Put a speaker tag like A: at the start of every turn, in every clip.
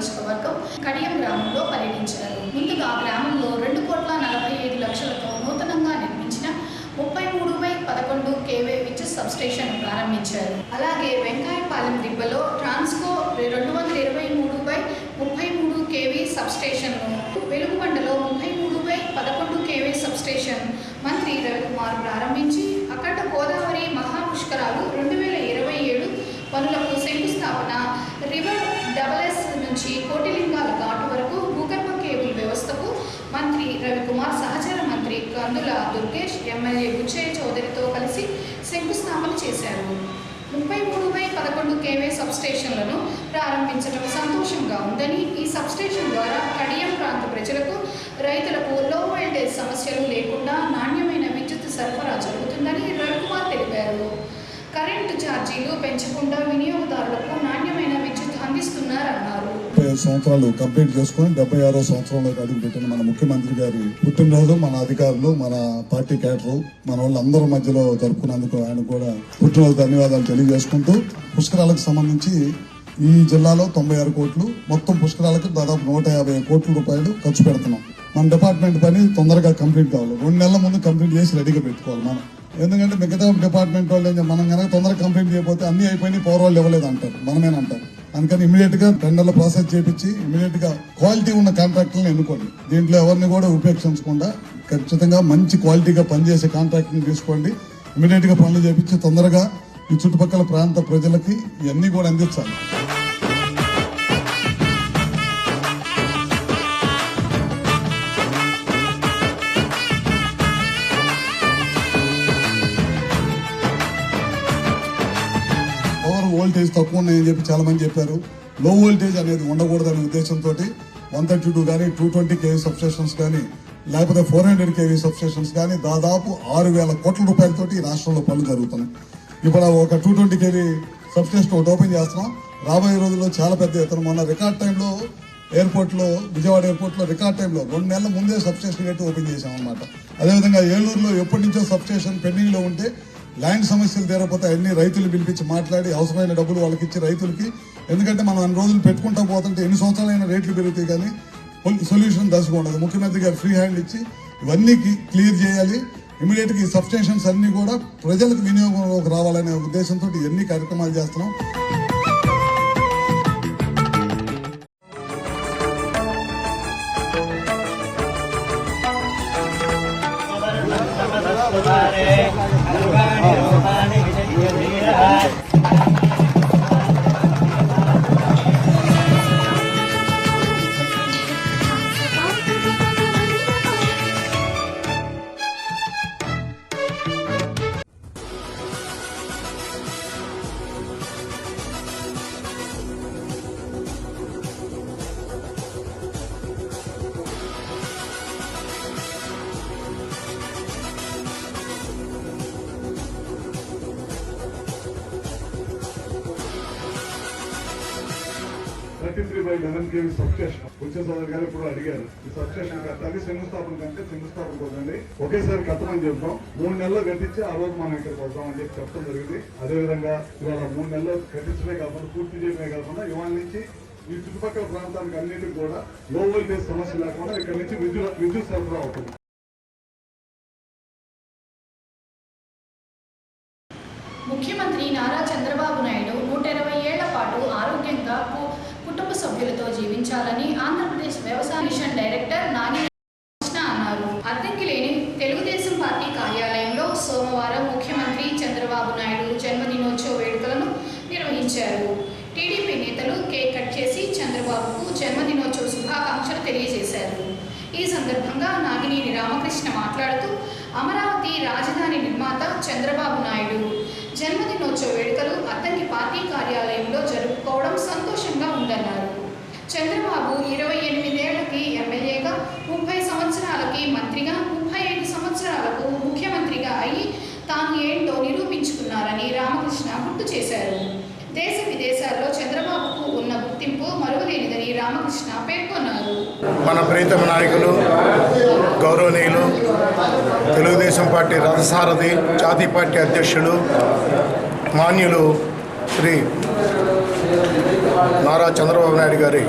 A: నియోజకవర్గం కడియం గ్రామంలో పర్యటించారు. ముందుగా గ్రామంలో 2,45,00,000తో నూతనంగా నిర్మించిన 33/11 kV విద్యుత్ సబ్స్టేషన్ ప్రారంభించారు. అలాగే వెంకాయపాలెం దిబ్బలో ట్రాన్స్కో 223/33 kV సబ్స్టేషన్ను, వెలుగుబండలో 33/11 kV సబ్స్టేషన్ మంత్రి రవికుమార్ ప్రారంభించి అఖండ గోదావరి మహాపుష్కరాలు 2027 పనులకు శంకుస్థాపన, రివర్ డబల్ఎస్ నుంచి కోటిలింగాల ఘాటు వరకు భూగర్భ కేబుల్ వ్యవస్థకు మంత్రి రవికుమార్ సహచర మంత్రి కందుల దుర్గేష్, ఎమ్మెల్యే బుచ్చయ్య చౌదరితో కలిసి శంకుస్థాపన చేశారు. 33/11 kV సబ్స్టేషన్లను ప్రారంభించడం సంతోషంగా ఉందని, ఈ సబ్స్టేషన్ ద్వారా కడియం ప్రాంత ప్రజలకు, రైతులకు లో వోల్టేజ్ సమస్యలు లేకుండా నాణ్యమైన విద్యుత్ సరఫరా జరుగుతుందని రవికుమార్ తెలిపారు. కరెంటు ఛార్జీలు పెంచకుండా వినియోగదారులకు నాణ్యమైన విద్యుత్ అందిస్తున్నారన్నారు.
B: 75 సంవత్సరాలు కంప్లీట్ చేసుకుని 76వ సంవత్సరంలోకి అడుగుపెట్టిన మన ముఖ్యమంత్రి గారి పుట్టినరోజు మన అధికారులు, మన పార్టీ క్యాడరు, మన వాళ్ళందరి మధ్యలో జరుపుకున్నందుకు ఆయన కూడా పుట్టినరోజు ధన్యవాదాలు తెలియజేసుకుంటూ, పుష్కరాలకు సంబంధించి ఈ జిల్లాలో 96 కోట్లు, మొత్తం పుష్కరాలకు దాదాపు 150 కోట్ల రూపాయలు ఖర్చు పెడుతున్నాం. మన డిపార్ట్మెంట్ పని తొందరగా కంప్లీట్ కావాలి. 2 నెలల ముందు కంప్లీట్ చేసి రెడీగా పెట్టుకోవాలి మనం. ఎందుకంటే మిగతా డిపార్ట్మెంట్ వాళ్ళు మనం కనుక తొందరగా కంప్లీట్ చేయకపోతే అన్ని అయిపోయినాయి, పవర్ వాళ్ళు ఇవ్వలేదు అంటారు, మనమేనంటారు. అందుకని ఇమీడియట్ గా టెండర్ల ప్రాసెస్ చేపించి ఇమీడియట్ గా క్వాలిటీ ఉన్న కాంట్రాక్టర్లను ఎన్నుకోండి. దీంట్లో ఎవరిని కూడా ఉపేక్షించకుండా ఖచ్చితంగా మంచి క్వాలిటీగా పనిచేసే కాంట్రాక్టర్ని తీసుకోండి. ఇమీడియట్ గా పనులు చేపించి తొందరగా ఈ చుట్టుపక్కల ప్రాంత ప్రజలకి ఇవన్నీ కూడా అందించాలి. వోల్టేజ్ తక్కువ ఉన్నాయని చెప్పి చాలా మంది చెప్పారు. లో వోల్టేజ్ అనేది ఉండకూడదనే ఉద్దేశంతో 132 కానీ 220 kV సబ్స్టేషన్స్ కానీ లేకపోతే 400 kV సబ్స్టేషన్స్ కానీ దాదాపు 6,000 కోట్ల రూపాయలతోటి ఈ రాష్ట్రంలో పనులు జరుగుతున్నాయి. ఇప్పుడు ఒక 220 kV సబ్స్టేషన్ ఒకటి ఓపెన్ చేస్తున్నాం. రాబోయే రోజుల్లో చాలా పెద్ద ఎత్తున మొన్న రికార్డ్ టైంలో ఎయిర్పోర్ట్లో, విజయవాడ ఎయిర్పోర్ట్లో రికార్డ్ టైంలో 2 నెలల ముందే సబ్స్టేషన్ కట్టి ఓపెన్ చేశాం అన్నమాట. అదేవిధంగా ఏలూరులో ఎప్పటి నుంచో సబ్స్టేషన్ పెండింగ్ లో ఉంటే ల్యాండ్ సమస్యలు తీరకపోతే అన్ని రైతులు పిలిపించి మాట్లాడి అవసరమైన డబ్బులు వాళ్ళకి ఇచ్చి రైతులకి, ఎందుకంటే మనం అన్ని రోజులు పెట్టుకుంటా పోతుంటే ఎన్ని సంవత్సరాలైనా రేట్లు పెరుగుతాయి కానీ సొల్యూషన్ దశగా ఉండదు. ముఖ్యమంత్రి గారు ఫ్రీ హ్యాండ్ ఇచ్చి ఇవన్నీ క్లియర్ చేయాలి. ఇమీడియట్ గా ఈ సబ్స్టేషన్స్ అన్ని కూడా ప్రజలకు వినియోగంలోకి రావాలనే ఉద్దేశంతో ఎన్ని కార్యక్రమాలు చేస్తున్నాం.
C: kV సబ్స్టేషన్ వచ్చేసారి గారు ఇప్పుడు అడిగారు. ఈ సబ్స్టేషన్ కట్టాలి, శంకుస్థాపన కంటే శంకుస్థాపన కోసండి ఒకేసారి కట్టమని చెప్తాం. 3 నెలలు కట్టించి ఆ రోజు మనం ఇక్కడికి వస్తామని చెప్పి చెప్పడం జరిగింది. అదేవిధంగా ఇవాళ 3 నెలలు కట్టించడమే కాకుండా పూర్తి చేయడమే కాకుండా ఇవాళ నుంచి ఈ చుట్టుపక్కల ప్రాంతానికి అన్నింటికి కూడా లో వోల్టేజ్ సమస్య లేకుండా ఇక్కడ నుంచి విద్యుత్ సరఫరా అవుతుంది.
A: ముఖ్యమంత్రి నారా చంద్రబాబు నాయుడు 120 ఏళ్ల పాటు ఆరోగ్యంగా కుటుంబ సభ్యులతో జీవించాలని ఆంధ్రప్రదేశ్ వ్యవసాయ మిషన్ డైరెక్టర్ నాగిని కృష్ణ అన్నారు. అద్దెకి లేని తెలుగుదేశం పార్టీ కార్యాలయంలో సోమవారం ముఖ్యమంత్రి చంద్రబాబు నాయుడు జన్మదినోత్సవ వేడుకలను నిర్వహించారు. టీడీపీ నేతలు కేక్ కట్ చేసి చంద్రబాబుకు జన్మదినోత్సవ శుభాకాంక్షలు తెలియజేశారు. ఈ సందర్భంగా నాగినేని రామకృష్ణ మాట్లాడుతూ అమరావతి రాజధాని నిర్మాత చంద్రబాబు నాయుడు జన్మదినోత్సవ వేడుకలు అద్దంకి పార్టీ కార్యాలయంలో జరుపుకోవడం సంతోషంగా ఉందన్నారు. చంద్రబాబు 28 ఏళ్లకి ఎమ్మెల్యేగా, 30 సంవత్సరాలకి మంత్రిగా, 35 సంవత్సరాలకు ముఖ్యమంత్రిగా అయ్యి తాను ఏంటో నిరూపించుకున్నారని రామకృష్ణ గుర్తు చేశారు. దేశ విదేశాల్లో చంద్రబాబుకు ఉన్న గుర్తింపు మరువలేనిదని రామకృష్ణ పేర్కొన్నారు.
D: మన ప్రీతమ నాయకులు గౌరవనీయులు తెలుగుదేశం పార్టీ రథసారథి జాతీయ పార్టీ అధ్యక్షులు మాన్యులు శ్రీ నారా చంద్రబాబు నాయుడు గారి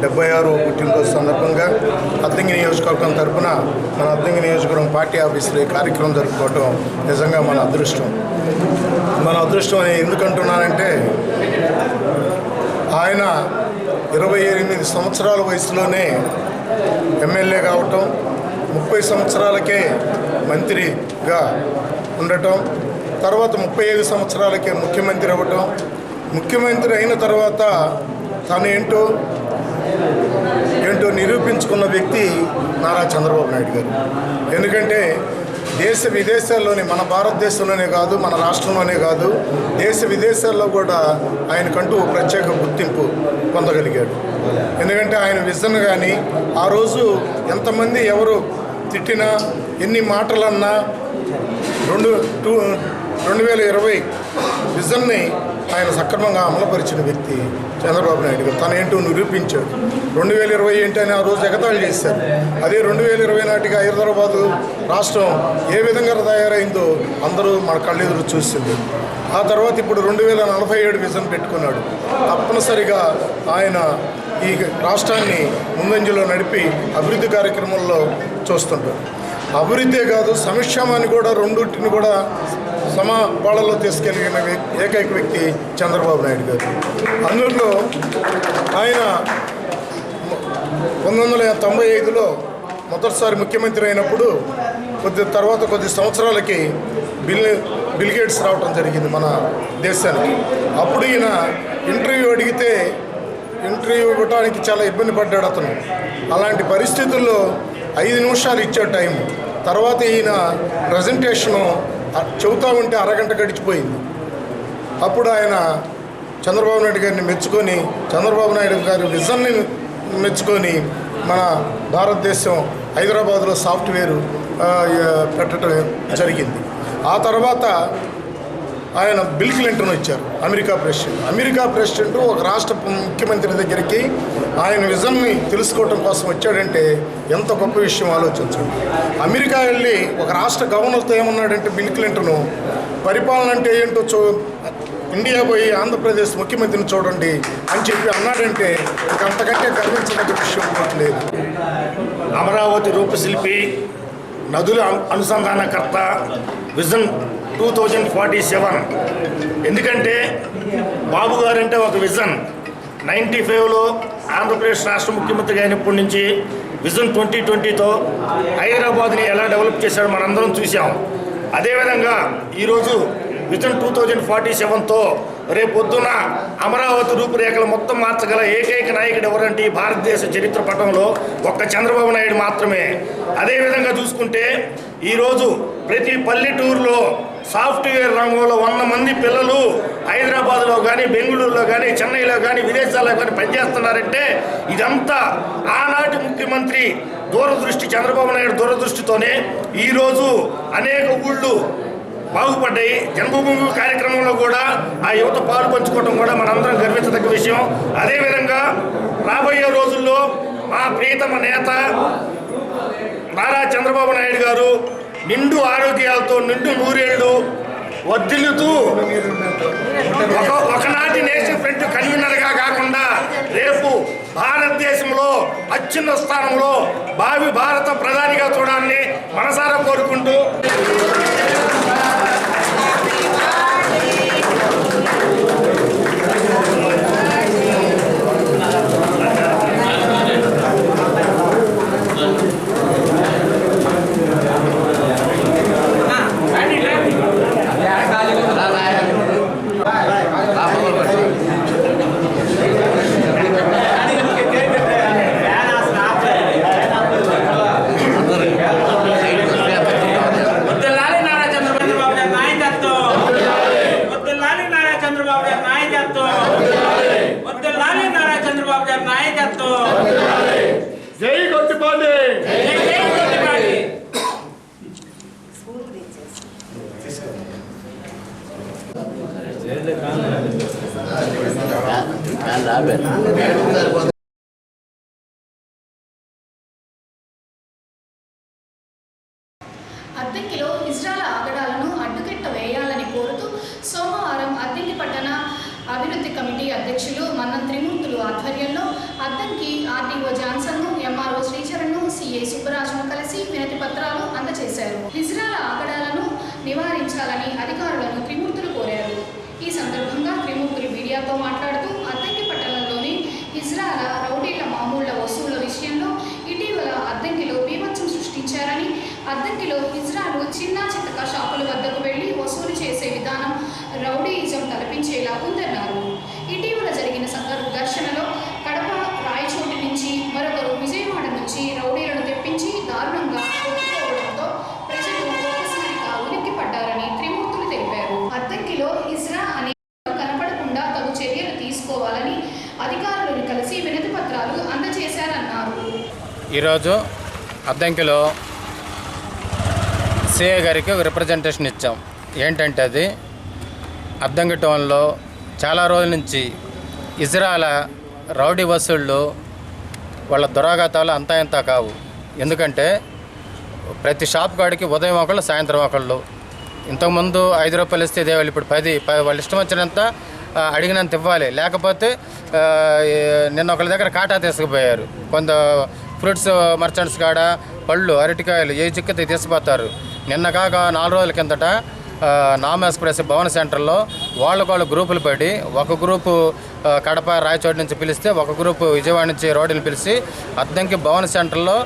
D: 76వ పుట్టినరోజు సందర్భంగా అద్దంకి నియోజకవర్గం తరఫున మన అద్దంకి నియోజకవర్గం పార్టీ ఆఫీసులో ఈ కార్యక్రమం జరుపుకోవటం నిజంగా మన అదృష్టం. మన అదృష్టం అని ఎందుకంటున్నానంటే ఆయన 28 సంవత్సరాల వయసులోనే ఎమ్మెల్యే కావటం, 30 సంవత్సరాలకే మంత్రిగా ఉండటం, తర్వాత 35 సంవత్సరాలకే ముఖ్యమంత్రి అవ్వటం. ముఖ్యమంత్రి అయిన తర్వాత తను ఏంటో నిరూపించుకున్న వ్యక్తి నారా చంద్రబాబు నాయుడు గారు. ఎందుకంటే దేశ విదేశాల్లోనే, మన భారతదేశంలోనే కాదు, మన రాష్ట్రంలోనే కాదు, దేశ విదేశాల్లో కూడా ఆయనకంటూ ప్రత్యేక గుర్తింపు పొందగలిగాడు. ఎందుకంటే ఆయన విజన్ కానీ, ఆ రోజు ఎంతమంది ఎవరు తిట్టినా, ఎన్ని మాటలన్నా 2020 విజన్ని ఆయన సక్రమంగా అమలుపరిచిన వ్యక్తి చంద్రబాబు నాయుడు గారు. తను ఏంటో నిరూపించాడు. 2020 ఏంటని ఆ రోజు ఎగతాళి చేశారు. అదే 2020 నాటికి హైదరాబాదు రాష్ట్రం ఏ విధంగా తయారైందో అందరూ మన కళ్ళెదురు చూసింది. ఆ తర్వాత ఇప్పుడు 2047 విజన్ పెట్టుకున్నాడు. తప్పనిసరిగా ఆయన ఈ రాష్ట్రాన్ని ముందంజలో నడిపి అభివృద్ధి కార్యక్రమంలో చూస్తుంటారు. అభివృద్ధే కాదు, సంక్షేమాన్ని కూడా, రెండింటిని కూడా వాళ్ళలో తీసుకెళ్ళిన ఏకైక వ్యక్తి చంద్రబాబు నాయుడు గారు. అందులో ఆయన 1995లో మొదటిసారి ముఖ్యమంత్రి అయినప్పుడు కొద్ది సంవత్సరాలకి బిల్ గేట్స్ రావడం జరిగింది మన దేశానికి. అప్పుడు ఈయన ఇంటర్వ్యూ అడిగితే ఇంటర్వ్యూ ఇవ్వడానికి చాలా ఇబ్బంది పడ్డాడు అతను. అలాంటి పరిస్థితుల్లో 5 నిమిషాలు ఇచ్చాడు టైం. తర్వాత ఈయన ప్రజెంటేషను చెబుతా ఉంటే అరగంట గడిచిపోయింది. అప్పుడు ఆయన చంద్రబాబు నాయుడు గారిని మెచ్చుకొని, చంద్రబాబు నాయుడు గారి విజన్ని మెచ్చుకొని మన భారతదేశం హైదరాబాద్లో సాఫ్ట్వేర్ పెట్టడం జరిగింది. ఆ తర్వాత ఆయన బిల్ క్లింటన్ వచ్చారు, అమెరికా ప్రెసిడెంట్ ఒక రాష్ట్ర ముఖ్యమంత్రి దగ్గరికి ఆయన విజన్ని తెలుసుకోవటం కోసం వచ్చాడంటే ఎంత గొప్ప విషయం ఆలోచించండి. అమెరికా వెళ్ళి ఒక రాష్ట్ర గవర్నర్తో ఏమన్నాడంటే బిల్ క్లింటన్, పరిపాలన అంటే ఏంటో ఇండియా పోయి ఆంధ్రప్రదేశ్ ముఖ్యమంత్రిని చూడండి అని చెప్పి అన్నాడంటే ఇక అంతకంటే గర్వించదగ్గ విషయం లేదు.
E: అమరావతి రూపశిల్పి, నదుల అనుసంధానకర్త, విజన్ 2047. ఎందుకంటే బాబు గారంటే ఒక విజన్. 95లో ఆంధ్రప్రదేశ్ రాష్ట్ర ముఖ్యమంత్రిగా అయినప్పటి నుంచి విజన్ 2020తో హైదరాబాద్ని ఎలా డెవలప్ చేశాడో మనందరం చూసాం. అదేవిధంగా ఈరోజు విజన్ 2047తో రేపొద్దున అమరావతి రూపురేఖలు మొత్తం మార్చగల ఏకైక నాయకుడు ఎవరంటే ఈ భారతదేశ చరిత్ర పటంలో ఒక్క చంద్రబాబు నాయుడు మాత్రమే. అదేవిధంగా చూసుకుంటే ఈరోజు ప్రతి పల్లెటూరులో సాఫ్ట్వేర్ రంగంలో 100 మంది పిల్లలు హైదరాబాద్లో కానీ, బెంగళూరులో కానీ, చెన్నైలో కానీ, విదేశాల్లో కానీ పనిచేస్తున్నారంటే ఇదంతా ఆనాటి ముఖ్యమంత్రి దూరదృష్టి, చంద్రబాబు నాయుడు దూరదృష్టితోనే ఈరోజు అనేక ఊళ్ళు బాగుపడ్డాయి. జన్మభూమి కార్యక్రమంలో కూడా ఆ యువత పాలు పంచుకోవడం కూడా మనందరం గర్వించదగ్గ విషయం. అదేవిధంగా రాబోయే రోజుల్లో మా ప్రియతమ నేత నారా చంద్రబాబు నాయుడు గారు నిండు ఆరోగ్యాలతో నిండు నూరేళ్లు వర్ధిల్లుతూ ఒకనాటి నేషనల్ ఫ్రంట్ కన్వీనర్గా కాకుండా రేపు భారతదేశంలో అత్యున్నత స్థానంలో భావి భారత ప్రధానిగా చూడాలని మనసారా కోరుకుంటూ
A: అద్దెంకిలో హిజ్రాల ఆగడాలను అడ్డుకట్ట వేయాలని కోరుతూ సోమవారం అద్దెంకి పట్టణ అభివృద్ధి అభివృద్ధి కమిటీ అధ్యక్షులు మన్నం త్రిమూర్తులు ఆధ్వర్యంలో అద్దంకి ఆర్టీఓ జాన్సన్ను, ఎంఆర్ఓ శ్రీచరణ్ను, సిఐ సుబ్బరాజును కలిసి వినతి పత్రాలు అందజేశారు. హిజ్రాల ఆగడాలను నివారించాలని అధికారులను త్రిమూర్తులు కోరారు. ఈ సందర్భంగా త్రిమూర్తులు మీడియాతో మాట్లాడుతూ అద్దంకి పట్టణంలోని హిజ్రాల రౌడీల మామూళ్ల వసూళ్ల విషయంలో ఇటీవల అద్దంకిలో బీభత్సం సృష్టించారని, అద్దంకిలో హిజ్రాలు చిన్న చితక షాపుల వద్దకు వెళ్లి వసూలు చేసే విధానం రౌడీయిజం తలపించేలా ఉందన్నారు. ఇటీవల జరిగిన ఘర్షణలో కడప రాయచోటి నుంచి మరొకరు విజయవాడ నుంచి రౌడీలను తెప్పించి దారుణంగా కొట్టుకోవడంతో ప్రజలు ఒక్కసారిగా ఉలిక్కిపడ్డారని త్రిమూర్తులు తెలిపారు. అద్దంకిలో హిజ్రా అనే కనపడకుండా తగు చర్యలు తీసుకోవాలని అధికారులను కలిసి వినతి పత్రాలు అందజేశారన్నారు.
F: ఈరోజు అద్దంకిలో సిఐ గారికి రిప్రజెంటేషన్ ఇచ్చాం. ఏంటంటే అది అద్దంకి టౌన్లో చాలా రోజుల నుంచి ఇజ్రాల రౌడీ వసూళ్ళు వాళ్ళ దురాఘాతాలు అంతా ఇంత కావు. ఎందుకంటే ప్రతి షాప్ కాడికి ఉదయం ఒకళ్ళు, సాయంత్రం ఒకళ్ళు. ఇంతకుముందు 5 రూపాయలు ఇస్తే ఇదేవాళ్ళు, ఇప్పుడు 10 వాళ్ళ ఇష్టం వచ్చినంత అడిగినంత ఇవ్వాలి. లేకపోతే నిన్న ఒకళ్ళ దగ్గర కాటా తీసుకుపోయారు. కొంత ఫ్రూట్స్ మర్చెంట్స్ కాడ పళ్ళు, అరటికాయలు ఏ చిక్కితే తీసిపోతారు. నిన్న కాక 4 రోజుల కిందట నామ్ ఎక్స్ప్రెస్ భవన్ సెంటర్లో వాళ్ళ గ్రూపులు పడి, ఒక గ్రూపు కడప రాయచోటి నుంచి పిలిస్తే, ఒక గ్రూపు విజయవాడ నుంచి రోడ్డుని పిలిచి అద్దంకి భవన్ సెంటర్లో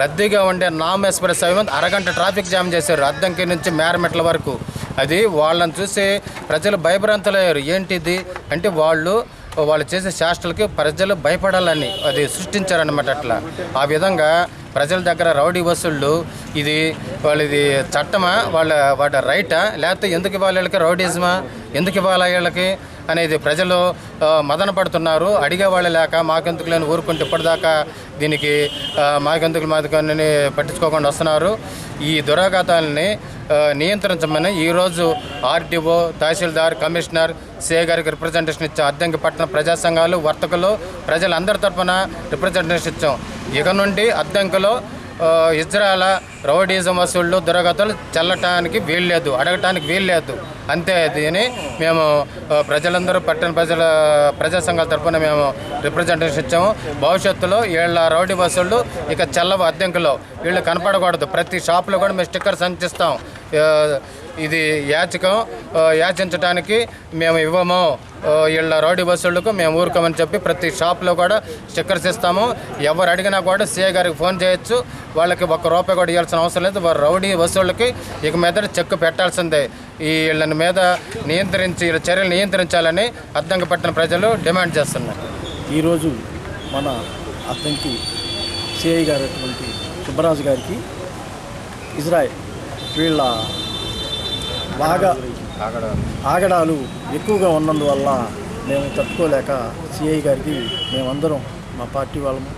F: రద్దీగా ఉండే నామ్ ఎక్స్ప్రెస్ అరగంట ట్రాఫిక్ జామ్ చేశారు, అద్దంకి నుంచి మేరమెట్ల వరకు. అది వాళ్ళని చూసి ప్రజలు భయభ్రాంతులయ్యారు. ఏంటిది అంటే వాళ్ళు చేసే చేష్టలకి ప్రజలు భయపడాలని అది సృష్టించారన్నమాట. అట్లా ఆ విధంగా ప్రజల దగ్గర రౌడీ వసూళ్ళు ఇది వాళ్ళది చట్టమా, వాళ్ళ రైటా, లేకపోతే ఎందుకు ఇవ్వాలి వీళ్ళకి, రౌడీజమా ఎందుకు ఇవ్వాలి వీళ్ళకి అనేది ప్రజలు మదన పడుతున్నారు. అడిగేవాళ్ళు లేక మాకెందుకు లేని ఊరుకుంటే ఇప్పటిదాకా దీనికి మాకెందుకు పట్టించుకోకుండా వస్తున్నారు. ఈ దురాఘాతాలని నియంత్రించమని ఈరోజు ఆర్టీఓ, తహసీల్దార్, కమిషనర్, సిఐ గారికి రిప్రజెంటేషన్ ఇచ్చాం. అద్దంకి పట్టణ ప్రజా సంఘాలు, వర్తకులు, ప్రజలందరి తరఫున రిప్రజెంటేషన్ ఇచ్చాం. ఇక నుండి అద్దంకిలో ఇజ్రాల రౌడీజం వసూళ్ళు, దురాఘాతాలు చెల్లటానికి వీల్లేదు, అడగటానికి వీల్లేదు. అంతే. దీని మేము ప్రజలందరూ పట్టణ ప్రజా సంఘాల తరఫున మేము రిప్రజెంటేషన్ ఇచ్చాము. భవిష్యత్తులో వీళ్ళ రౌడీ వసూళ్ళు ఇక చెల్లవు. అద్దంకిలో వీళ్ళు కనపడకూడదు. ప్రతి షాపులో కూడా మేము స్టిక్కర్స్ అంటిస్తాం. ఇది యాచించడానికి మేము ఇవ్వము, వీళ్ళ రౌడీ బస్సులకు మేము ఊరుకోమని చెప్పి ప్రతి షాప్లో కూడా స్టిక్కర్స్ ఇస్తాము. ఎవరు అడిగినా కూడా సిఐ గారికి ఫోన్ చేయొచ్చు. వాళ్ళకి ₹1 కూడా ఇవ్వాల్సిన అవసరం లేదు. వారు రౌడీ బస్సులకి ఇక మీద చెక్ పెట్టాల్సిందే. వీళ్ళని మీద చర్యలు నియంత్రించాలని అద్దంకి పట్టిన ప్రజలు డిమాండ్ చేస్తున్నారు.
G: ఈరోజు మన అద్దంకి సిఐ గారు అటువంటి సుబ్బరాజు గారికి ఇజ్రాయెల్ వీళ్ళ బాగా ఆగడాలు ఎక్కువగా ఉన్నందువల్ల మేము తట్టుకోలేక సిఐ గారికి మేమందరం మా పార్టీ వాళ్ళము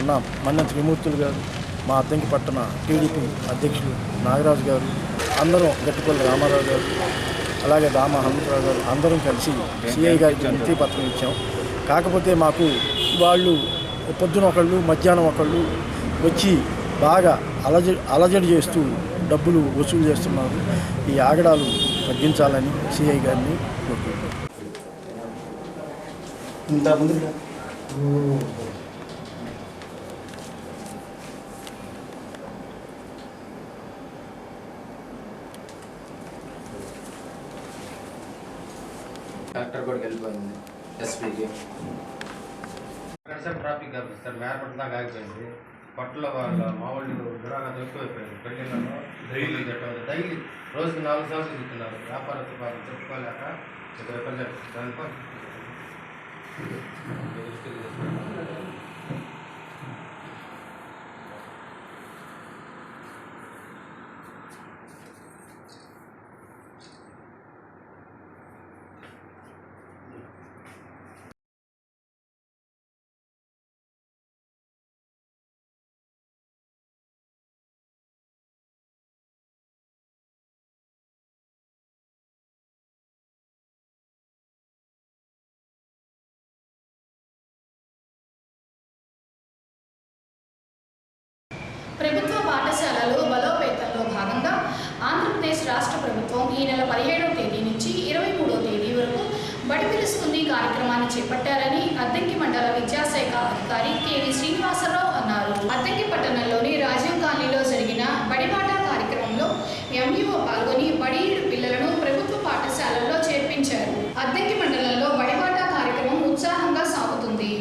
G: నా మన్నం త్రిమూర్తులు గారు, మా అద్దంకి పట్టణ టీడీపీ అధ్యక్షులు నాగరాజు గారు, అందరం గట్టిపల్లి రామారావు గారు, అలాగే దామ హనుమంతరావు గారు అందరం కలిసి సిఐ గారికి వినతి పత్రం ఇచ్చాం. కాకపోతే మాకు వాళ్ళు పొద్దున ఒకళ్ళు, మధ్యాహ్నం ఒకళ్ళు వచ్చి బాగా అలజడి చేస్తూ డబ్బులు వసూలు చేస్తున్నారు. ఈ ఆగడాలు తగ్గించాలని సిఐ గారిని కోరుకుంటున్నాను.
F: కలెక్టర్ కూడా వెళ్ళిపోయింది, ఎస్పీకి ట్రాఫిక్ సార్ మేరపట్ల దాకా ఆగిపోయింది. పట్టులో వాళ్ళ మామూలు దురాఘాతం ఎక్కువైపోయింది. పెళ్ళిళ్ళలో డైలీ రోజుకి 4 సార్లు తింటున్నారు. వ్యాపారస్తులు వాళ్ళు చెప్పుకోలేక
A: ప్రభుత్వ పాఠశాలలు బలోపేతంలో భాగంగా ఆంధ్రప్రదేశ్ రాష్ట్ర ప్రభుత్వం ఈ నెల 17వ తేదీ నుంచి 23వ తేదీ వరకు కార్యక్రమాన్ని చేపట్టారని అద్దంకి మండల విద్యాశాఖ అధికారి కెవి శ్రీనివాసరావు అన్నారు. అద్దంకి పట్టణంలోని రాజీవ్ కాలనీలో జరిగిన బడిబాట కార్యక్రమంలో ఎంఈఓ పాల్గొని బడిఈడు పిల్లలను ప్రభుత్వ పాఠశాలల్లో చేర్పించారు. అద్దంకి మండలంలో బడిబాట కార్యక్రమం ఉత్సాహంగా సాగుతుంది.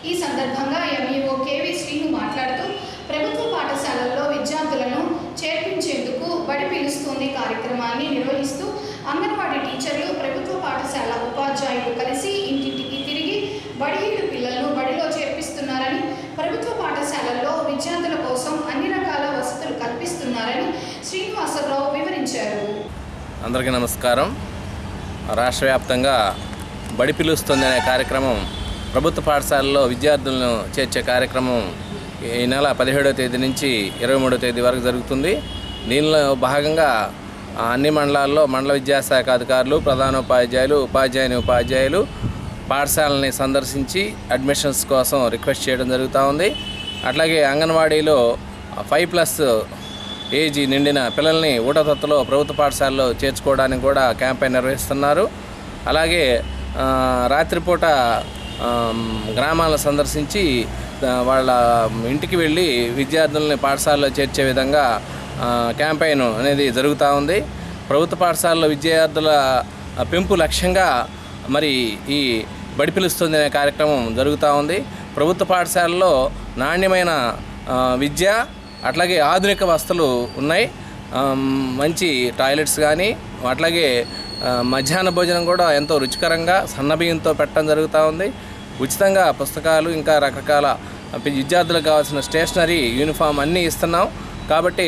A: ఈ సందర్భంగా ఎంఈఓ కెవి శ్రీను మాట్లాడుతూ ప్రభుత్వ పాఠశాలల్లో విద్యార్థులను చేర్పించేందుకు బడి పిలుస్తుంది కార్యక్రమాన్ని నిర్వహిస్తూ అంగన్వాడీ టీచర్లు, ప్రభుత్వ పాఠశాల ఉపాధ్యాయులు కలిసి ఇంటింటికి తిరిగి బడిఈడు పిల్లలను బడిలో చేర్పిస్తున్నారని, ప్రభుత్వ పాఠశాలల్లో విద్యార్థుల కోసం అన్ని రకాల వసతులు కల్పిస్తున్నారని శ్రీనివాసరావు వివరించారు.
H: అందరికీ నమస్కారం. రాష్ట్ర వ్యాప్తంగా బడి పిలుస్తుంది అనే కార్యక్రమం, ప్రభుత్వ పాఠశాలలో విద్యార్థులను చేర్చే కార్యక్రమం ఈ నెల 17వ తేదీ నుంచి 23వ తేదీ వరకు జరుగుతుంది. దీనిలో భాగంగా అన్ని మండలాల్లో మండల విద్యాశాఖ అధికారులు, ప్రధానోపాధ్యాయులు, ఉపాధ్యాయులు పాఠశాలని సందర్శించి అడ్మిషన్స్ కోసం రిక్వెస్ట్ చేయడం జరుగుతూ ఉంది. అట్లాగే అంగన్వాడీలో 5+ ఏజ్ నిండిన పిల్లల్ని ఊటతత్తులో ప్రభుత్వ పాఠశాలలో చేర్చుకోవడానికి కూడా క్యాంపెయిన్ నిర్వహిస్తున్నారు. అలాగే రాత్రిపూట గ్రామాలను సందర్శించి వాళ్ళ ఇంటికి వెళ్ళి విద్యార్థులని పాఠశాలలో చేర్చే విధంగా క్యాంపెయిన్ అనేది జరుగుతూ ఉంది. ప్రభుత్వ పాఠశాలలో విద్యార్థుల పెంపు లక్ష్యంగా మరి ఈ బడి పిలుస్తుంది అనే కార్యక్రమం జరుగుతూ ఉంది. ప్రభుత్వ పాఠశాలలో నాణ్యమైన విద్య, అట్లాగే ఆధునిక వసతులు ఉన్నాయి. మంచి టాయిలెట్స్ కానీ, అట్లాగే మధ్యాహ్న భోజనం కూడా ఎంతో రుచికరంగా సన్నబియ్యంతో పెట్టడం జరుగుతూ ఉంది. ఉచితంగా పుస్తకాలు, ఇంకా రకరకాల విద్యార్థులకు కావాల్సిన స్టేషనరీ, యూనిఫామ్ అన్నీ ఇస్తున్నాం. కాబట్టి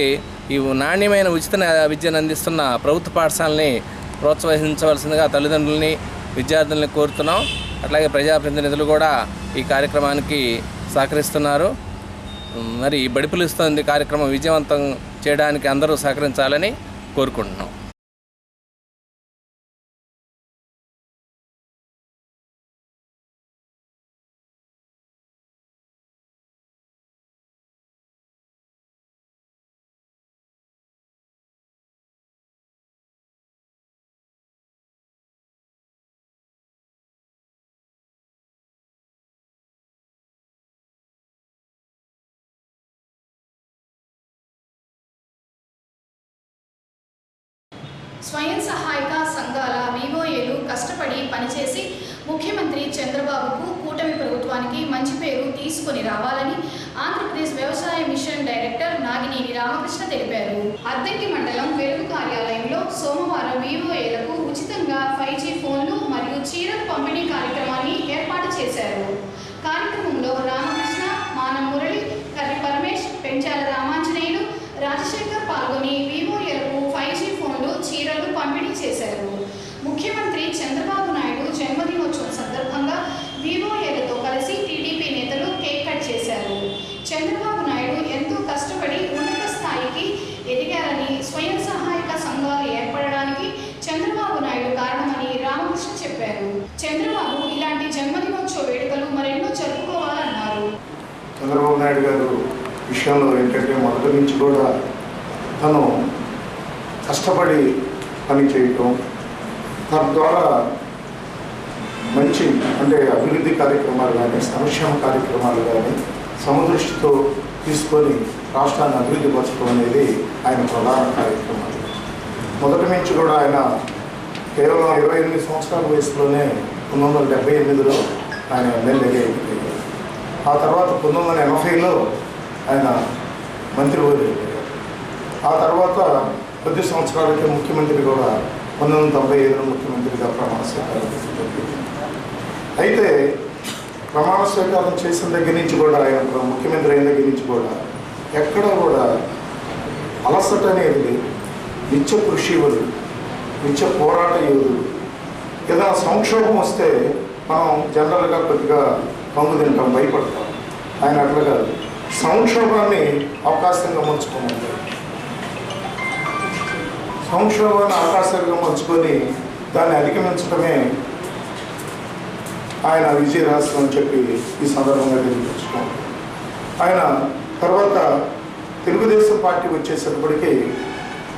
H: ఈ నాణ్యమైన ఉచిత విద్యను అందిస్తున్న ప్రభుత్వ పాఠశాలని ప్రోత్సహించవలసిందిగా తల్లిదండ్రులని, విద్యార్థులని కోరుతున్నాం. అట్లాగే ప్రజాప్రతినిధులు కూడా ఈ కార్యక్రమానికి సహకరిస్తున్నారు. మరి ఈ బడి పిలుస్తుంది కార్యక్రమం విజయవంతం చేయడానికి అందరూ సహకరించాలని కోరుకుంటున్నాం.
A: స్వయం సహాయక సంఘాల వివోఏలు కష్టపడి పనిచేసి ముఖ్యమంత్రి చంద్రబాబుకు, కూటమి ప్రభుత్వానికి మంచి పేరు తీసుకొని రావాలని ఆంధ్రప్రదేశ్ వ్యవసాయ మిషన్ డైరెక్టర్ నాగినేని రామకృష్ణ తెలిపారు. అద్దంకి మండలం వెలుగు కార్యాలయంలో సోమవారం వివోఏలకు ఉచితంగా 5G ఫోన్లు మరియు చీరల పంపిణీ కార్యక్రమాన్ని ఏర్పాటు చేశారు. కార్యక్రమంలో రామకృష్ణ, మానం మురళి, కర్రి పరమేష్, పెంచాల రామాంజనేయులు, రాజశేఖర్ పాల్గొని వివోఏలకు 5G ఫోన్లు, చీరలు పంపిణీ చేశారు. ముఖ్యమంత్రి చంద్రబాబు నాయుడు జన్మదినోత్సవం సందర్భంగా వివోఏలతో కలిసి టీడీపీ నేతలు కేక్ కట్ చేశారు. చంద్రబాబు నాయుడు ఎంతో కష్టపడి ఉన్నత స్థాయికి ఎదిగారని, స్వయం సహాయక సంఘాలు ఏర్పడడానికి చంద్రబాబు నాయుడు కారణమని రామకృష్ణ చెప్పారు. చంద్రబాబు ఇలాంటి జన్మదినోత్సవ వేడుకలు మరెన్నో జరుపుకోవాలన్నారు.
D: చంద్రబాబు నాయుడు గారు విషయంలో ఏంటంటే మొదటి నుంచి కూడా తను కష్టపడి పని చేయటం, తద్వారా మంచి అంటే అభివృద్ధి కార్యక్రమాలు కానీ, సంక్షేమ కార్యక్రమాలు కానీ సమదృష్టితో తీసుకొని రాష్ట్రాన్ని అభివృద్ధి పరచడం అనేది ఆయన ప్రధాన కార్యక్రమాలు. మొదటి నుంచి కూడా ఆయన కేవలం 28 సంవత్సరాల వయసులోనే 1978లో ఆయన ఎమ్మెల్యేగా ఎన్నికయ్యారు. ఆ తర్వాత 1980లో ఆయన మంత్రివర్యులు అయ్యారు. ఆ తర్వాత కొద్ది సంవత్సరాలకే ముఖ్యమంత్రి కూడా 1995లో ముఖ్యమంత్రిగా ప్రమాణ స్వీకారం జరిగింది. అయితే ప్రమాణ స్వీకారం చేసిన దగ్గర నుంచి కూడా ఆయన ముఖ్యమంత్రి అయిన దగ్గర నుంచి కూడా ఎక్కడ కూడా అలసట అనేది నిత్య కృషివులు, నిత్య పోరాట యోధులు. ఏదైనా సంక్షోభం వస్తే మనం జనరల్గా కొద్దిగా పంగు తింటాం, భయపడతాం. ఆయన అట్లా కాదు, సంక్షోభాన్ని అవకాశంగా మలుచుకోమంటారు. సంక్షోభాన్ని అవకాశంగా మలుచుకొని దాన్ని అధిగమించడమే ఆయన విజయ రహస్యం అని చెప్పి ఈ సందర్భంగా తెలియపరుచుకోం. ఆయన తర్వాత తెలుగుదేశం పార్టీ వచ్చేసరిపటికి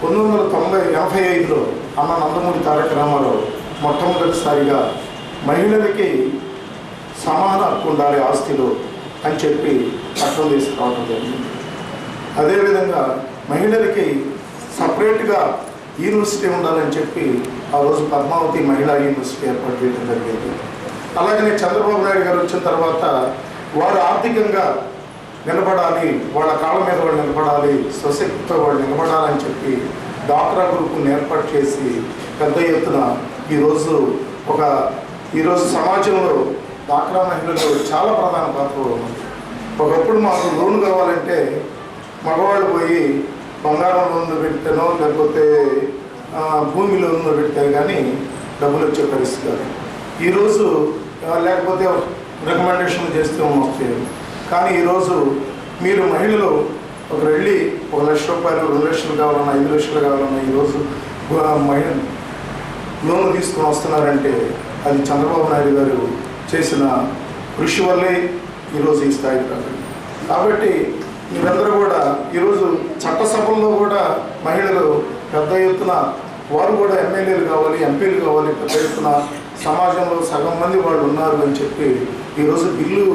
D: 1985లో అన్న నందమూరి తారక రామారావు మొట్టమొదటిసారిగా మహిళలకి సమాన హక్కు ఉండాలి ఆస్తిలో అని చెప్పి చట్టం తీసుకురావడం జరిగింది. అదేవిధంగా మహిళలకి సపరేట్గా యూనివర్సిటీ ఉండాలని చెప్పి ఆ రోజు పద్మావతి మహిళా యూనివర్సిటీ ఏర్పాటు చేయడం జరిగింది. అలాగనే చంద్రబాబు నాయుడు గారు వచ్చిన తర్వాత వారు ఆర్థికంగా నిలబడాలి, వాళ్ళ కాళ్ళ మీద వాళ్ళు నిలబడాలి, స్వశక్తితో వాళ్ళు నిలబడాలని చెప్పి డాక్రా గ్రూపుని ఏర్పాటు చేసి పెద్ద ఎత్తున ఈరోజు సమాజంలో డాక్రా మహిళలు చాలా ప్రధాన పాత్ర ఉంది. ఒకప్పుడు మాకు లోన్ కావాలంటే మగవాళ్ళు పోయి బంగారం లోన్లు పెడితేనో లేకపోతే భూమి లోన్లు పెడితే కానీ డబ్బులు వచ్చే పరిస్థితి కాదు. ఈరోజు లేకపోతే రికమెండేషన్ చేస్తే మాకు. కానీ ఈరోజు మీరు మహిళలు ఒకరు వెళ్ళి 1 లక్ష రూపాయలు 2 లక్షలు కావాలన్నా 5 లక్షలు కావాలన్నా ఈరోజు లోన్లు తీసుకొని వస్తున్నారంటే అది చంద్రబాబు నాయుడు గారు చేసిన కృషి వల్లే ఈరోజు ఈ స్థాయికి రాలేదు. కాబట్టి మీరందరూ కూడా ఈరోజు చట్టసభల్లో కూడా మహిళలు పెద్ద ఎత్తున వారు కూడా ఎమ్మెల్యేలు కావాలి, ఎంపీలు కావాలి, పెద్ద ఎత్తున సమాజంలో సగం మంది వాళ్ళు ఉన్నారు అని చెప్పి ఈరోజు బిల్లు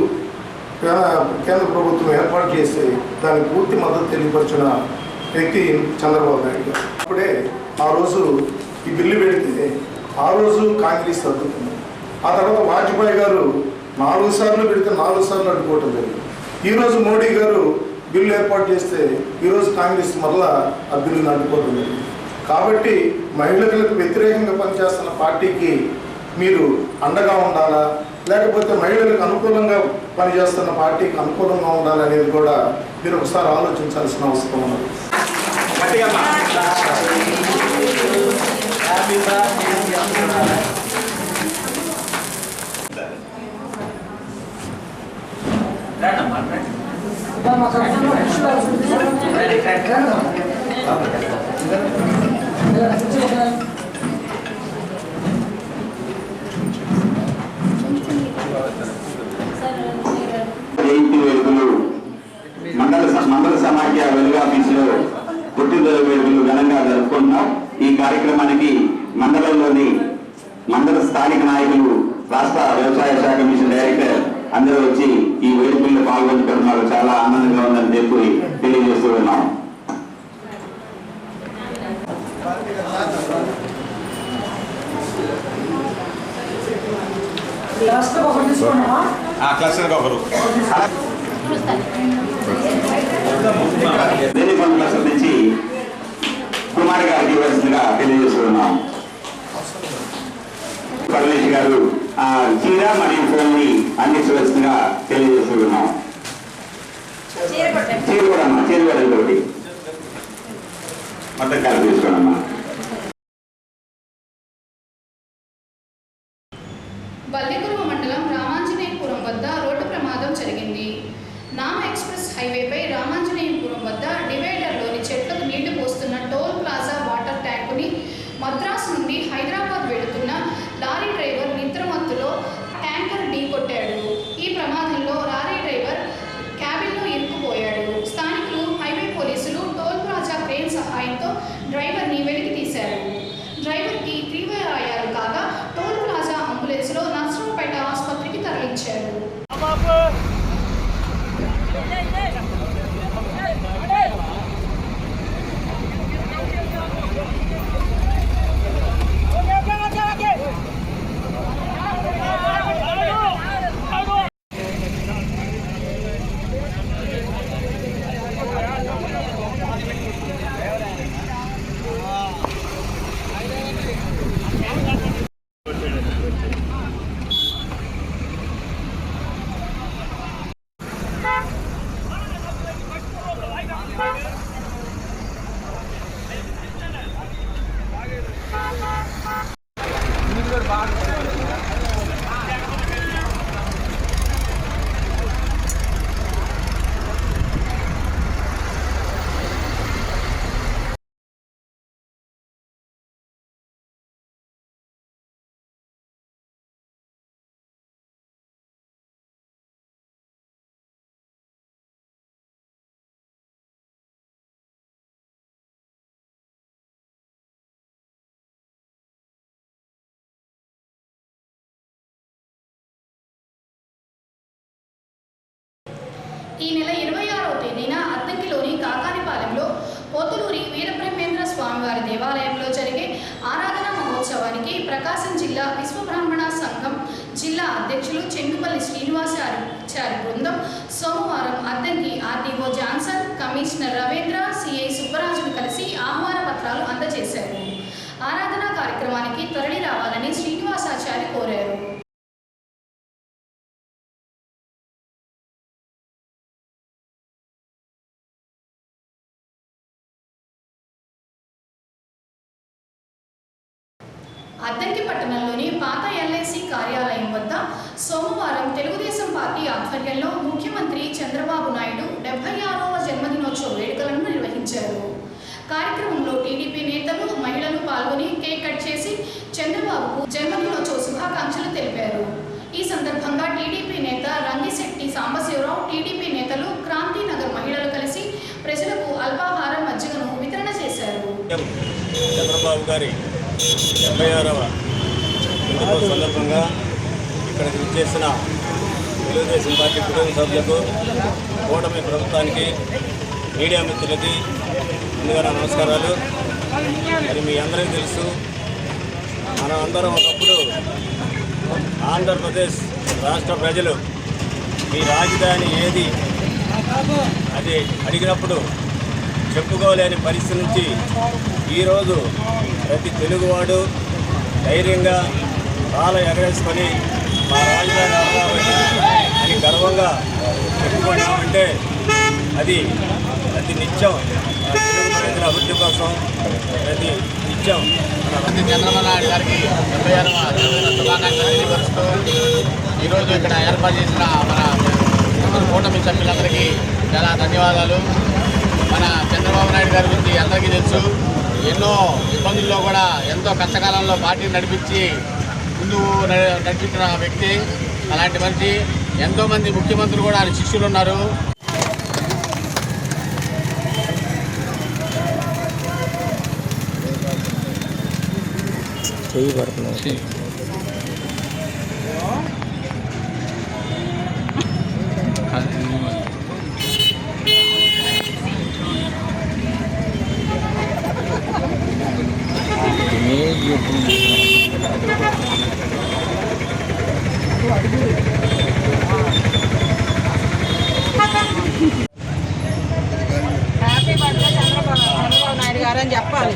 D: కేంద్ర ప్రభుత్వం ఏర్పాటు చేసి దానికి పూర్తి మద్దతు తెలియపరిచిన వ్యక్తి చంద్రబాబు నాయుడు గారు. అప్పుడే ఆ రోజు ఈ బిల్లు పెడితే ఆ రోజు కాంగ్రెస్ అడ్డుకుంది. ఆ తర్వాత వాజ్పేయి గారు 4 సార్లు పెడితే 4 సార్లు అడ్డుకోవటం జరిగింది. ఈరోజు మోడీ గారు బిల్లు ఏర్పాటు చేస్తే ఈరోజు కాంగ్రెస్ మరలా ఆ బిల్లును అడ్డుకోవడం జరిగింది. కాబట్టి మహిళలకు వ్యతిరేకంగా పనిచేస్తున్న పార్టీకి మీరు అండగా ఉండాలా, లేకపోతే మహిళలకు అనుకూలంగా పనిచేస్తున్న పార్టీకి అనుకూలంగా ఉండాలనేది కూడా మీరు ఒకసారి ఆలోచించాల్సిన అవసరం ఉన్నది.
I: జయంతి వేడుకలు మండల సమాఖ్య వెలుగు ఆఫీసులో పుట్టినరోజు వేడుకలు ఘనంగా జరుపుకుంటున్నాం. ఈ కార్యక్రమానికి మండల స్థానిక నాయకులు, రాష్ట్ర వ్యవసాయ శాఖ మిషన్ డైరెక్టర్ అందరూ వచ్చి ఈ వేడుకల్లో పాల్గొంటున్నారు. చాలా ఆనందంగా ఉందని చెప్పి తెలియజేస్తూ ఉన్నాం. దేనిపల్లి క్లస్టర్ నుంచి కుమార్ గారికి ఇవ్వాల్సిందిగా తెలియజేస్తున్నాం. పరమేశ్వర్ గారు చీర మరియు ఫోన్ని అందించవలసిందిగా తెలియజేస్తున్నాం. చీర కూడా అమ్మా, చీర కూడా ఇంకోటి మొత్తం కలిపి తీసుకోండమ్మా.
A: బల్లికురువ మండలం రామాంజనేయపురం వద్ద రోడ్డు ప్రమాదం జరిగింది. నామ ఎక్స్ప్రెస్ హైవేపై రామాంజనేయపురం వద్ద డివైడర్లోని చెట్లకు నీళ్లు పోస్తున్న టోల్ ప్లాజా వాటర్ ట్యాంకుని మద్రాసు నుండి హైదరాబాద్ వెళుతున్న లారీ డ్రైవర్ నిద్రమత్తులో ట్యాంకర్ ఢీకొట్టాడు. ఈ ప్రమాదంలో లారీ డ్రైవర్ క్యాబిన్లో ఇరుక్కుపోయాడు. స్థానికులు, హైవే పోలీసులు టోల్ ప్లాజా క్రేన్ సహాయంతో డ్రైవర్ని వెలికి తీశారు. డ్రైవర్కి తీవ్ర గాయాలు కాగా టోల్ ప్లాజా అంబులెన్స్లో నర్సరావుపేట ఆసుపత్రికి తరలించారు. ఈ నెల 26వ తేదీన అద్దంకిలోని కాకానిపాలెంలో పోతులూరి వీరబ్రహ్మేంద్ర స్వామివారి దేవాలయంలో జరిగే ఆరాధనా మహోత్సవానికి ప్రకాశం జిల్లా విశ్వబ్రాహ్మణ సంఘం జిల్లా అధ్యక్షులు చెన్నుపల్లి శ్రీనివాసాచారి బృందం సోమవారం Addanki RDO Johnson, commissioner Ravindra, CI సుబ్బరాజును కలిసి ఆహ్వాన పత్రాలు అందజేశారు. ఆరాధనా కార్యక్రమానికి తరలి రావాలని శ్రీనివాసాచారి కోరారు. అద్దంకి పట్టణంలోని పాత ఎల్ఐసి కార్యాలయం వద్ద సోమవారం తెలుగుదేశం పార్టీ ఆధ్వర్యంలో ముఖ్యమంత్రి చంద్రబాబు నాయుడు 76వ జన్మదినోత్సవ వేడుకలను నిర్వహించారు. కార్యక్రమంలో టీడీపీ నేతలు, మహిళలు పాల్గొని కేక్ కట్ చేసి చంద్రబాబుకు జన్మదినోత్సవ శుభాకాంక్షలు తెలిపారు. ఈ సందర్భంగా టీడీపీ నేత రంగిశెట్టి సాంబశివరావు, టీడీపీ నేతలు, క్రాంతినగర్ మహిళలు కలిసి ప్రజలకు అల్పాహారం, మజ్జిగను వితరణ చేశారు.
J: చంద్రబాబు గారి 76వ పుట్టినరోజు సందర్భంగా ఇక్కడికి విచ్చేసిన తెలుగుదేశం పార్టీ కుటుంబ సభ్యులకు, కూటమి ప్రభుత్వానికి, మీడియా మిత్రులకి ముందుగా నమస్కారాలు. మరి మీ అందరికీ తెలుసు, మనం అందరం ఒకప్పుడు ఆంధ్రప్రదేశ్ రాష్ట్ర ప్రజలు మీ రాజధాని ఏది అది అడిగినప్పుడు చెప్పుకోలేని పరిస్థితి నుంచి ఈరోజు ప్రతి తెలుగువాడు ధైర్యంగా కాల ఎగరేసుకొని మా రాజధాని అమరావతి అని గర్వంగా చెప్పుకున్నామంటే అది ప్రతి నిత్యం తెలుగు ప్రజల అభివృద్ధి కోసం ప్రతి నిత్యం
K: చంద్రబాబు నాయుడు గారికి 76వ జన్మదిన శుభాకాంక్షలు తెలియపరుస్తూ ఈరోజు ఇక్కడ ఏర్పాటు చేసిన మన కూటమి సభ్యులందరికీ చాలా ధన్యవాదాలు. మన చంద్రబాబు నాయుడు గారి గురించి అందరికీ తెలుసు. ఎన్నో ఇబ్బందుల్లో కూడా ఎంతో కష్టకాలంలో పార్టీని నడిపించి ముందు నడిపించిన వ్యక్తి. అలాంటి మనిషి. ఎంతోమంది ముఖ్యమంత్రులు కూడా ఆయన శిష్యులు ఉన్నారు.
L: హ్యాపీ బర్త్డే చంద్రబాబు నాయుడు గారు అని చెప్పాలి.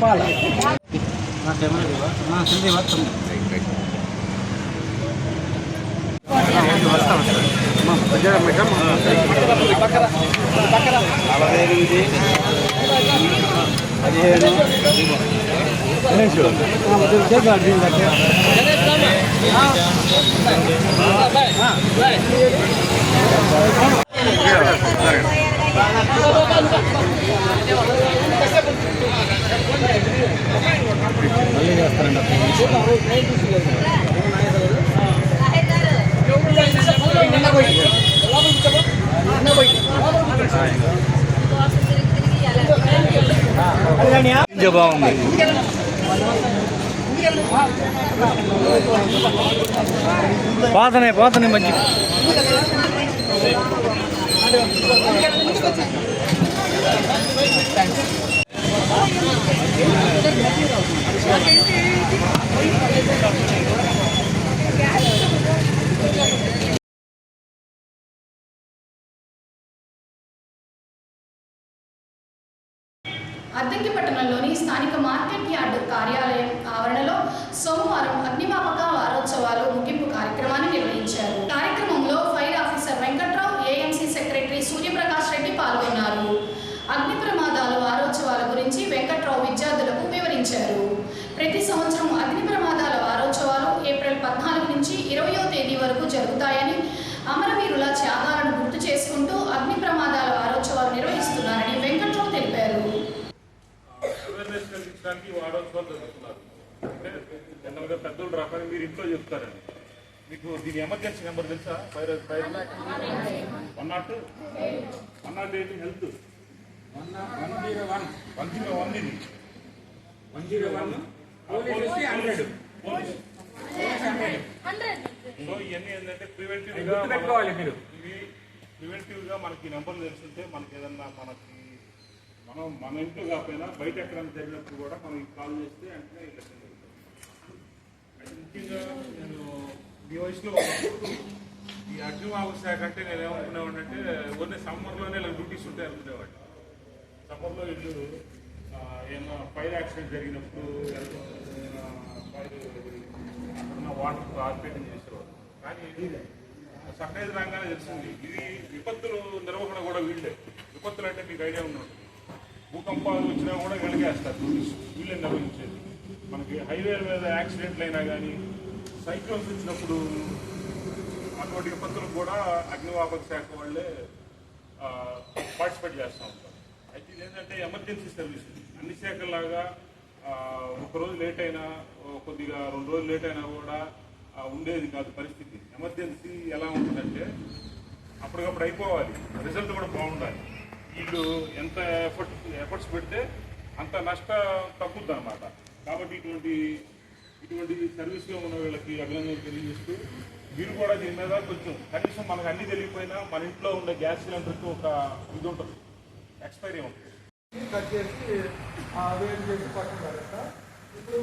J: బాగుంది. పోతనే మంచి
A: అద్దంకి పట్టణంలోని స్థానిక మార్కెట్ యార్డు కార్యాలయం ఆవరణలో సోమవారం అగ్నిమాపక వారోత్సవాలు ముగింపు కార్యక్రమాన్ని నిర్వహించారు. కార్యక్రమంలో fire officer Venkatrao, AMC secretary Suryaprakash Reddy పాల్గొన్నారు. అగ్ని ప్రమాదాల వారోత్సవాల గురించి వెంకట్రావు విద్యార్థులకు వివరించారు. ప్రతి సంవత్సరం అగ్ని ప్రమాదాల వారోత్సవాలు ఏప్రిల్ 14 నుంచి 20వ తేదీ వరకు జరుగుతాయని, అమరవీరుల త్యాగాలను గుర్తు చేసుకుంటూ అగ్ని ప్రమాదాల వారోత్సవాలు నిర్వహిస్తున్నారని వెంకట్రావు తెలిపారు.
M: వారోత్సవాలు జరుగుతున్నారు. అంటే జనరల్గా పెద్దోళ్ళు రకాన్ని మీరు ఇంట్లో చెప్తారండి. మీకు దీని ఎమర్జెన్సీ నెంబర్ తెలుసా? 102 108 హెల్త్ 101 ఇది 101 సో ఇవన్నీ ఏంటంటే ప్రివెంటివ్ గా పెట్టుకోవాలి. మీరు ఇవి ప్రివెంటివ్గా మనకి నెంబర్లు తెలుసుంటే మనకి ఏదన్నా మన ఇంట్లో కాకపోయినా బయట ఎక్కడైనా జరిగినప్పుడు కూడా మనకి కాల్ చేస్తే వెంటనే అయితే ముఖ్యంగా నేను మీ వయసులో ఈ అగ్నిమాపక శాఖ అంటే నేను ఏమనుకునేవాడినంటే ఓన్లీ సమ్మర్లోనే ఇలా డ్యూటీస్ ఉంటాయి అనుకునేవాడిని. సమ్మర్లో వీళ్ళు ఏమన్నా ఫైర్ యాక్సిడెంట్ జరిగినప్పుడు అక్కడ వాటర్ ఆపరేషన్ చేసేవాడు. కానీ సర్ప్రైజ్ రాగానే తెలిసింది ఇది విపత్తులు నిర్వహణ కూడా వీళ్ళే. విపత్తులు అంటే మీకు ఐడియా ఉన్నట్టు భూకంపాలు వచ్చినా కూడా వెనకేస్తారు వీళ్ళే నిర్వహించేది. మనకి హైవేల మీద యాక్సిడెంట్లు అయినా కానీ సైక్లోన్స్ వచ్చినప్పుడు అటువంటి విపత్తులకు కూడా అగ్నిమాపక శాఖ వాళ్ళే పార్టిసిపేట్ చేస్తూ ఉంటారు. అయితే ఇదేంటంటే ఎమర్జెన్సీ సర్వీస్ అన్ని శాఖల్లాగా ఒకరోజు లేట్ అయినా కొద్దిగా 2 రోజులు లేట్ అయినా కూడా ఉండేది కాదు పరిస్థితి. ఎమర్జెన్సీ ఎలా ఉంటుందంటే అప్పటికప్పుడు అయిపోవాలి, రిజల్ట్ కూడా బాగుండాలి. వీళ్ళు ఎంత ఎఫర్ట్స్ పెడితే అంత నష్టం తగ్గుద్ది అనమాట. కాబట్టి ఇటువంటి సర్వీస్లో ఉన్న వీళ్ళకి అభినందనలు తెలియజేస్తూ వీళ్ళు కూడా దీని మీద కొంచెం కనీసం మనకు అన్నీ తెలియకపోయినా మన ఇంట్లో ఉండే గ్యాస్ సిలిండర్కి ఒక ఇది ఉంటుంది, ఎక్స్పైరీ ఉంటుంది.
N: కట్ చేసి వేడి చేసి పక్కన పెడతా. ఇప్పుడు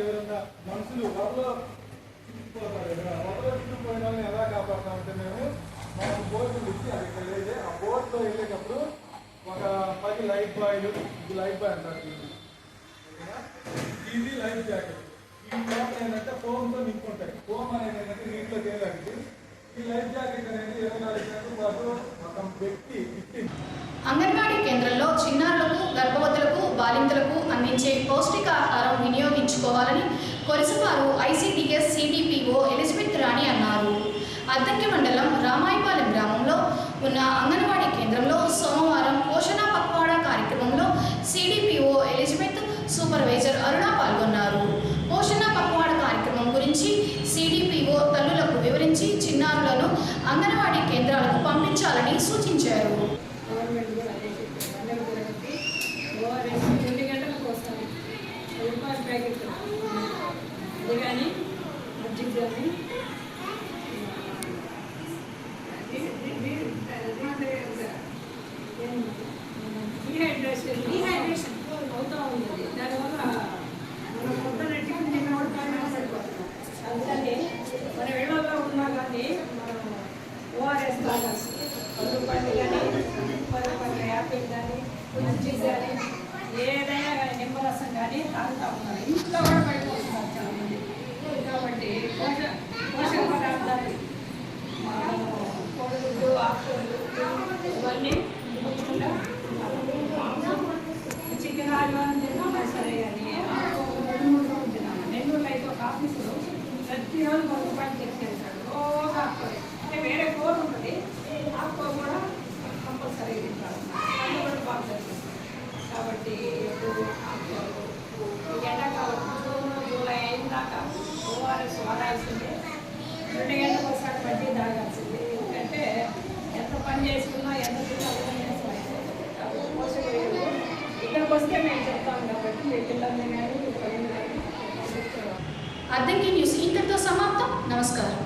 N: ఎవరైనా మనుషులు వరలో చిక్కుపోతారు కదా, వరలో చిక్కుపోయిన వాళ్ళని ఎలా కాపాడుతామంటే మనం బోట్లు ఇచ్చి అది ఇక్కడ లేదు. ఆ బోట్లో వెళ్ళేటప్పుడు ఒక 10 లైఫ్ బాయ్లు, ఇది లైఫ్ బాయ్ అంటారు, ఇది లైఫ్ జాకెట్. ఈ లోపల ఏంటంటే ఫోమ్తో నింపుకుంటాయి. ఫోమ్ అనేది ఏంటంటే నీటిలో తేలాంటి. ఈ లైఫ్ జాకెట్ అనేది 24 గంటల పాటు ఒక వ్యక్తి
A: అంగన్వాడీ కేంద్రంలో చిన్నారులకు, గర్భవతులకు, బాలింతలకు అందించే పౌష్టికాహారం వినియోగించుకోవాలని కొరిసపారు ఐసీడీఎస్ సిడిపిఓ ఎలిజబెత్ రాణి అన్నారు. అద్దంకి మండలం రామాయపాలెం గ్రామంలో ఉన్న అంగన్వాడీ కేంద్రంలో సోమవారం పోషణ పక్వాడా కార్యక్రమంలో సిడిపిఓ ఎలిజబెత్, సూపర్వైజర్ అరుణ పాల్గొన్నారు. పోషణ పక్వాడా కార్యక్రమం గురించి సిడిపిఓ తల్లులకు వివరించి చిన్నారులను అంగన్వాడీ కేంద్రాలకు పంపించాలని సూచించారు.
L: డిహైడ్రేషన్ అవుతూ ఉంది. దానివల్ల మనం పొద్దున్న టిఫిన్ తిన్న కూడా అందుకని మన ఇళ్లలో ఉన్నా కానీ మనం ఓఆర్ఎస్ తాగాల్సి రూపాయలు కానీ 10 రూపాయల యాపిల్ కానీ చీజ్ కానీ ఏదైనా కానీ నిమ్మరసం కానీ తాగుతూ ఉన్నారు. ఇంట్లో కూడా బయటకు వస్తున్నారు చాలామంది. కాబట్టి పోషక పదార్థాలు కోడిగుడ్డు, ఆకుకూరలు ఇవన్నీ చికెన్ ఆదివారం తిన్నా సరే కానీ 2-3 రోజులు తిన్నాను. నెల్లూరులో అయితే ఒక ఆఫీసులో ప్రతిరోజు 1 రూపాయలు తెచ్చేస్తాడు. రోజు ఆకుకూర అంటే వేరే కూర ఉంటుంది, ఆకుకూర కూడా కంపల్సరీ తింటారు. అది కూడా బాగా తెచ్చేస్తాడు. కాబట్టి ఆకుకూరలు ఎండాకాలం జూలై 5 దాకా ఓఆర్ఎస్ వాడాల్సిందే. 2 గంటలకు ఒకసారి పట్టి తాగాల్సిందే. ఎందుకంటే ఎంత పని చేసుకున్నా ఎంత ఇక్కడికి వస్తే మేము చెప్తాం కాబట్టి మీ పిల్లల్ని కానీ
A: అద్దంకి న్యూస్ ఇంతటితో సమాప్తం. నమస్కారం.